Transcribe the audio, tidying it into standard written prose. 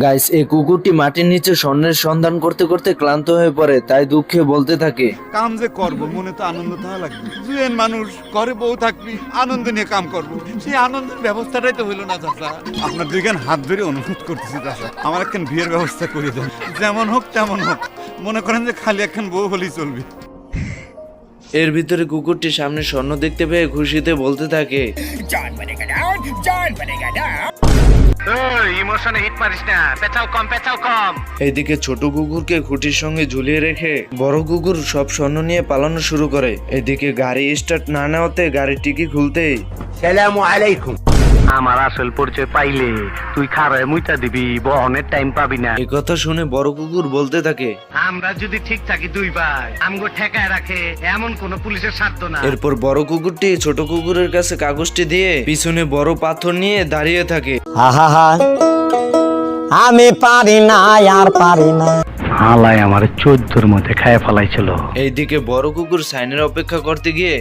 Guys, এই কুকুরটি মাটির নিচে স্বর্ণের সন্ধান করতে করতে ক্লান্ত হয়ে পড়ে, তাই দুঃখে বলতে থাকে, কাম যে করবো মনে তো আনন্দ থাকা লাগবে। জুয়েন মানুষ, ঘরে বউ থাকবি, আনন্দ নিয়ে কাম করবো, সেই আনন্দের ব্যবস্থাটাই তো হইলো না চাচা। আপনার দুইখান হাত ধরে অনুরোধ করতেছি চাচা, আমার একখান বিয়ের ব্যবস্থা করে দেন, যেমন হোক তেমন হোক। মনে করেন যে খালি একখান বউ হলেই চলবে। এর ভিতরে কুকুরটি সামনে স্বর্ণ দেখতে পেয়ে খুশিতে বলতে থাকে, ইমোশনে হিট মারিস না, পেঁচাও কম। এইদিকে ছোট কুকুরকে খুঁটির সঙ্গে ঝুলিয়ে রেখে বড় কুকুর সব স্বর্ণ নিয়ে পালানো শুরু করে। এদিকে গাড়ি স্টার্ট না নেওয়াতে গাড়ির টিকি খুলতেই আমার আসল পরিচয় পাইলে তুই খারায় মুইতা দিবি, বহনের টাইম পাবি না। এই কথা শুনে বড় কুকুর বলতে থাকে, আমরা যদি ঠিক থাকি দুই ভাই, আমগো ঠেকায় রাখে এমন কোন পুলিশের সাধ্য না। এরপর বড় কুকুরটি ছোট কুকুরের কাছে কাগজটি দিয়ে পিছনে বড় পাথর নিয়ে দাঁড়িয়ে থাকে। আমি পারি না, আর পারি না। হালায় আমার 14-র মধ্যে খায় ফেলাইছিল। এইদিকে বড় কুকুর সাইনের অপেক্ষা করতে গিয়ে